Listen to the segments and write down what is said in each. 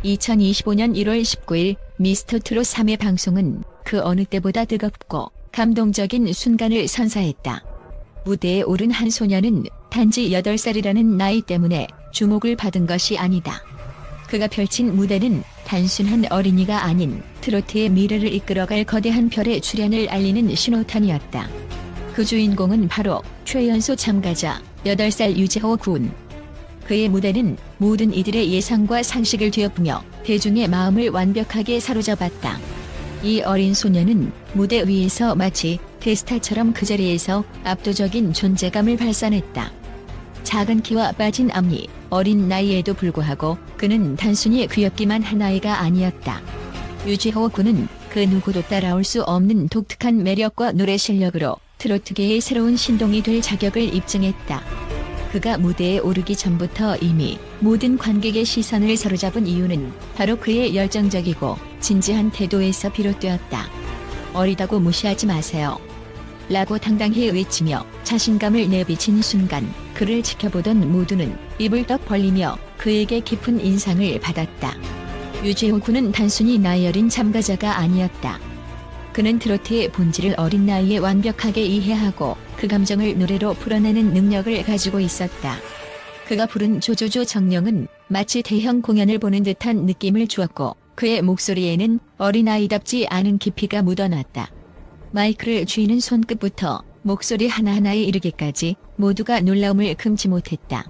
2025년 1월 19일 미스터트롯 3회 방송은 그 어느 때보다 뜨겁고 감동적인 순간을 선사했다. 무대에 오른 한 소녀는 단지 8살이라는 나이 때문에 주목을 받은 것이 아니다. 그가 펼친 무대는 단순한 어린이가 아닌 트로트의 미래를 이끌어갈 거대한 별의 출현을 알리는 신호탄이었다. 그 주인공은 바로 최연소 참가자 8살 유재호 군. 그의 무대는 모든 이들의 예상과 상식을 뒤엎으며 대중의 마음을 완벽하게 사로잡았다. 이 어린 소녀는 무대 위에서 마치 대스타처럼 그 자리에서 압도적인 존재감을 발산했다. 작은 키와 빠진 앞니, 어린 나이에도 불구하고 그는 단순히 귀엽기만 한 아이가 아니었다. 유재호 군은 그 누구도 따라올 수 없는 독특한 매력과 노래 실력으로 트로트계의 새로운 신동이 될 자격을 입증했다. 그가 무대에 오르기 전부터 이미 모든 관객의 시선을 사로잡은 이유는 바로 그의 열정적이고 진지한 태도에서 비롯되었다. 어리다고 무시하지 마세요. 라고 당당히 외치며 자신감을 내비친 순간 그를 지켜보던 모두는 입을 떡 벌리며 그에게 깊은 인상을 받았다. 유재호 군은 단순히 나이 어린 참가자가 아니었다. 그는 트로트의 본질을 어린 나이에 완벽하게 이해하고 그 감정을 노래로 풀어내는 능력을 가지고 있었다. 그가 부른 조조조 정령은 마치 대형 공연을 보는 듯한 느낌을 주었고 그의 목소리에는 어린아이답지 않은 깊이가 묻어났다. 마이크를 쥐는 손끝부터 목소리 하나하나에 이르기까지 모두가 놀라움을 금치 못했다.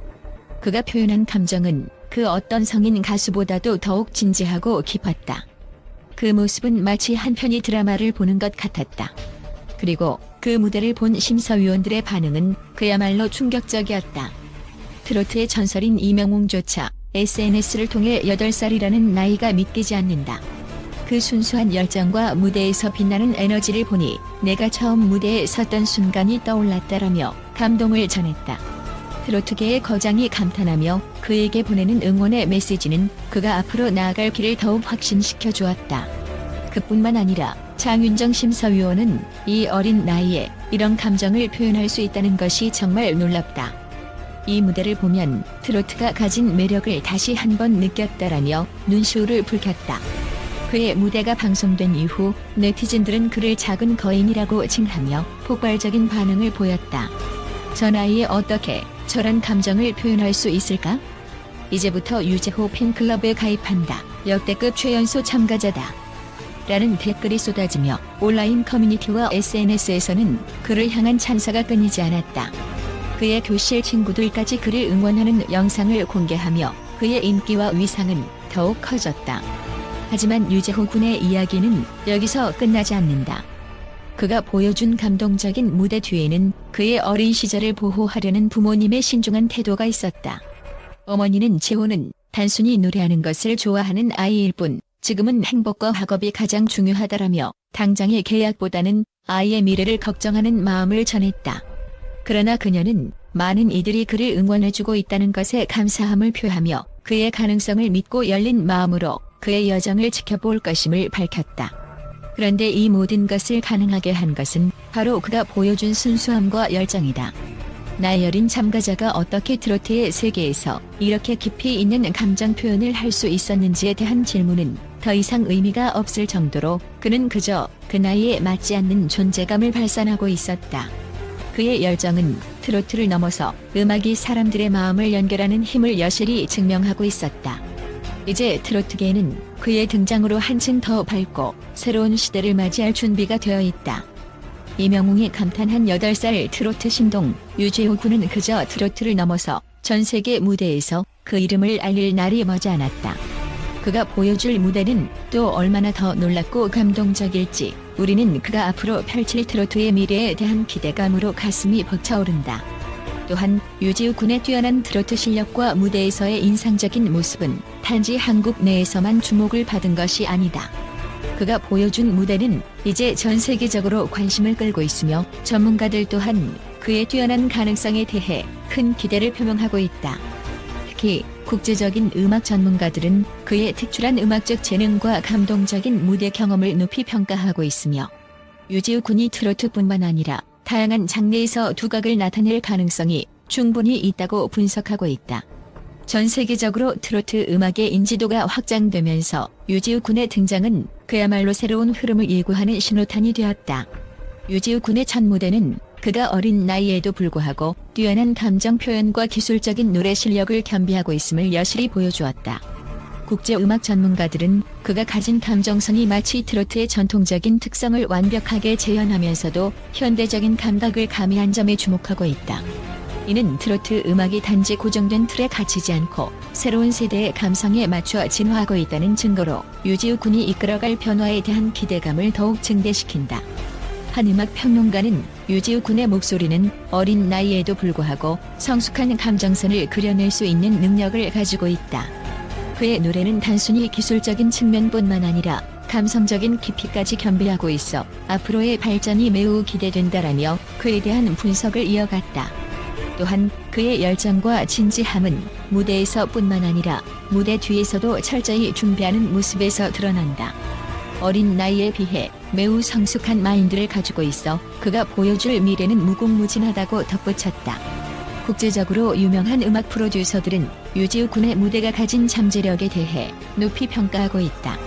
그가 표현한 감정은 그 어떤 성인 가수보다도 더욱 진지하고 깊었다. 그 모습은 마치 한 편의 드라마를 보는 것 같았다. 그리고 그 무대를 본 심사위원들의 반응은 그야말로 충격적이었다. 트로트의 전설인 이명웅조차 SNS를 통해 8살이라는 나이가 믿기지 않는다. 그 순수한 열정과 무대에서 빛나는 에너지를 보니 내가 처음 무대에 섰던 순간이 떠올랐다라며 감동을 전했다. 트로트계의 거장이 감탄하며 그에게 보내는 응원의 메시지는 그가 앞으로 나아갈 길을 더욱 확신시켜 주었다. 그뿐만 아니라 장윤정 심사위원은 이 어린 나이에 이런 감정을 표현할 수 있다는 것이 정말 놀랍다. 이 무대를 보면 트로트가 가진 매력을 다시 한번 느꼈다라며 눈시울을 붉혔다. 그의 무대가 방송된 이후 네티즌들은 그를 작은 거인이라고 칭하며 폭발적인 반응을 보였다. 저 나이에 어떻게 저런 감정을 표현할 수 있을까? 이제부터 유재호 팬클럽에 가입한다. 역대급 최연소 참가자다. 라는 댓글이 쏟아지며 온라인 커뮤니티와 SNS에서는 그를 향한 찬사가 끊이지 않았다. 그의 교실 친구들까지 그를 응원하는 영상을 공개하며 그의 인기와 위상은 더욱 커졌다. 하지만 유재호 군의 이야기는 여기서 끝나지 않는다. 그가 보여준 감동적인 무대 뒤에는 그의 어린 시절을 보호하려는 부모님의 신중한 태도가 있었다. 어머니는 재호는 단순히 노래하는 것을 좋아하는 아이일 뿐 지금은 행복과 학업이 가장 중요하다라며 당장의 계약보다는 아이의 미래를 걱정하는 마음을 전했다. 그러나 그녀는 많은 이들이 그를 응원해주고 있다는 것에 감사함을 표하며 그의 가능성을 믿고 열린 마음으로 그의 여정을 지켜볼 것임을 밝혔다. 그런데 이 모든 것을 가능하게 한 것은 바로 그가 보여준 순수함과 열정이다. 나이 어린 참가자가 어떻게 트로트의 세계에서 이렇게 깊이 있는 감정 표현을 할 수 있었는지에 대한 질문은 더 이상 의미가 없을 정도로 그는 그저 그 나이에 맞지 않는 존재감을 발산하고 있었다. 그의 열정은 트로트를 넘어서 음악이 사람들의 마음을 연결하는 힘을 여실히 증명하고 있었다. 이제 트로트계는 그의 등장으로 한층 더 밝고 새로운 시대를 맞이할 준비가 되어 있다. 이명웅이 감탄한 8살 트로트 신동 유재호 군은 그저 트로트를 넘어서 전 세계 무대에서 그 이름을 알릴 날이 머지않았다. 그가 보여줄 무대는 또 얼마나 더 놀랍고 감동적일지 우리는 그가 앞으로 펼칠 트로트의 미래에 대한 기대감으로 가슴이 벅차오른다. 또한 유재호 군의 뛰어난 트로트 실력과 무대에서의 인상적인 모습은 단지 한국 내에서만 주목을 받은 것이 아니다. 그가 보여준 무대는 이제 전 세계적으로 관심을 끌고 있으며 전문가들 또한 그의 뛰어난 가능성에 대해 큰 기대를 표명하고 있다. 특히 국제적인 음악 전문가들은 그의 특출한 음악적 재능과 감동적인 무대 경험을 높이 평가하고 있으며 유재호 군이 트로트뿐만 아니라 다양한 장르에서 두각을 나타낼 가능성이 충분히 있다고 분석하고 있다. 전 세계적으로 트로트 음악의 인지도가 확장되면서 유지우 군의 등장은 그야말로 새로운 흐름을 예고하는 신호탄이 되었다. 유지우 군의 첫 무대는 그가 어린 나이에도 불구하고 뛰어난 감정 표현과 기술적인 노래 실력을 겸비하고 있음을 여실히 보여주었다. 국제음악 전문가들은 그가 가진 감정선이 마치 트로트의 전통적인 특성을 완벽하게 재현하면서도 현대적인 감각을 가미한 점에 주목하고 있다. 이는 트로트 음악이 단지 고정된 틀에 갇히지 않고 새로운 세대의 감성에 맞춰 진화하고 있다는 증거로 유지우 군이 이끌어갈 변화에 대한 기대감을 더욱 증대시킨다. 한 음악 평론가는 유지우 군의 목소리는 어린 나이에도 불구하고 성숙한 감정선을 그려낼 수 있는 능력을 가지고 있다. 그의 노래는 단순히 기술적인 측면뿐만 아니라 감성적인 깊이까지 겸비하고 있어 앞으로의 발전이 매우 기대된다라며 그에 대한 분석을 이어갔다. 또한 그의 열정과 진지함은 무대에서뿐만 아니라 무대 뒤에서도 철저히 준비하는 모습에서 드러난다. 어린 나이에 비해 매우 성숙한 마인드를 가지고 있어 그가 보여줄 미래는 무궁무진하다고 덧붙였다. 국제적으로 유명한 음악 프로듀서들은 유지우 군의 무대가 가진 잠재력에 대해 높이 평가하고 있다.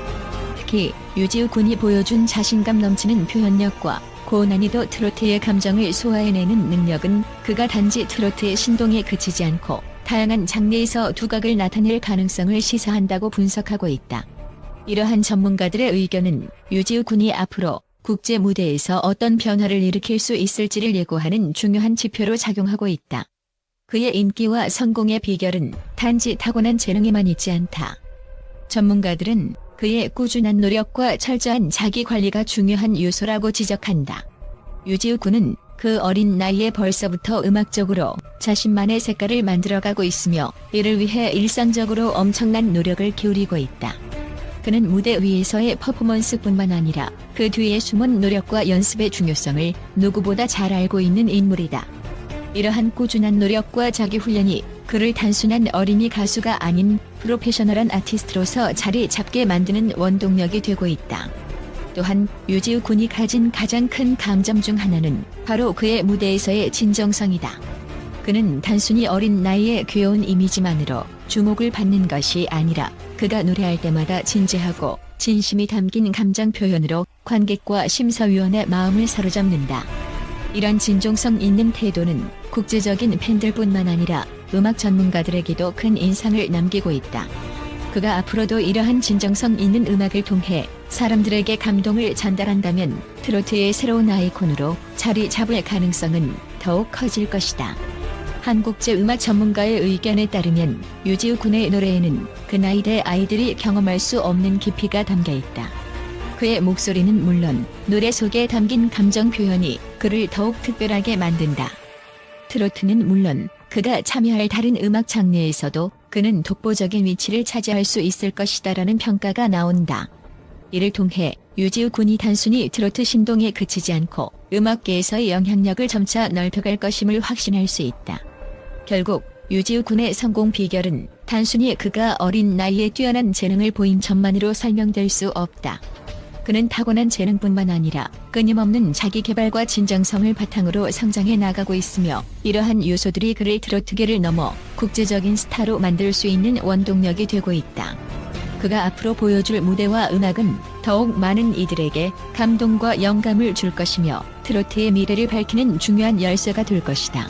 특히 유지우 군이 보여준 자신감 넘치는 표현력과 고난이도 트로트의 감정을 소화해내는 능력은 그가 단지 트로트의 신동에 그치지 않고 다양한 장르에서 두각을 나타낼 가능성을 시사한다고 분석하고 있다. 이러한 전문가들의 의견은 유지우 군이 앞으로 국제 무대에서 어떤 변화를 일으킬 수 있을지를 예고하는 중요한 지표로 작용하고 있다. 그의 인기와 성공의 비결은 단지 타고난 재능에만 있지 않다. 전문가들은 그의 꾸준한 노력과 철저한 자기 관리가 중요한 요소라고 지적한다. 유지우 군은 그 어린 나이에 벌써부터 음악적으로 자신만의 색깔을 만들어가고 있으며 이를 위해 일상적으로 엄청난 노력을 기울이고 있다. 그는 무대 위에서의 퍼포먼스뿐만 아니라 그 뒤에 숨은 노력과 연습의 중요성을 누구보다 잘 알고 있는 인물이다. 이러한 꾸준한 노력과 자기 훈련이 그를 단순한 어린이 가수가 아닌 프로페셔널한 아티스트로서 자리 잡게 만드는 원동력이 되고 있다. 또한 유지우 군이 가진 가장 큰 강점 중 하나는 바로 그의 무대에서의 진정성이다. 그는 단순히 어린 나이의 귀여운 이미지만으로 주목을 받는 것이 아니라 그가 노래할 때마다 진지하고 진심이 담긴 감정 표현으로 관객과 심사위원의 마음을 사로잡는다. 이런 진정성 있는 태도는 국제적인 팬들뿐만 아니라 음악 전문가들에게도 큰 인상을 남기고 있다. 그가 앞으로도 이러한 진정성 있는 음악을 통해 사람들에게 감동을 전달한다면 트로트의 새로운 아이콘으로 자리 잡을 가능성은 더욱 커질 것이다. 한 국제음악 전문가의 의견에 따르면 유지우 군의 노래에는 그 나이대 아이들이 경험할 수 없는 깊이가 담겨 있다. 그의 목소리는 물론 노래 속에 담긴 감정 표현이 그를 더욱 특별하게 만든다. 트로트는 물론 그가 참여할 다른 음악 장르에서도 그는 독보적인 위치를 차지할 수 있을 것이다라는 평가가 나온다. 이를 통해 유지우 군이 단순히 트로트 신동에 그치지 않고 음악계에서의 영향력을 점차 넓혀갈 것임을 확신할 수 있다. 결국 유지우 군의 성공 비결은 단순히 그가 어린 나이에 뛰어난 재능을 보인 점만으로 설명될 수 없다. 그는 타고난 재능뿐만 아니라 끊임없는 자기 개발과 진정성을 바탕으로 성장해 나가고 있으며 이러한 요소들이 그를 트로트계를 넘어 국제적인 스타로 만들 수 있는 원동력이 되고 있다. 그가 앞으로 보여줄 무대와 음악은 더욱 많은 이들에게 감동과 영감을 줄 것이며 트로트의 미래를 밝히는 중요한 열쇠가 될 것이다.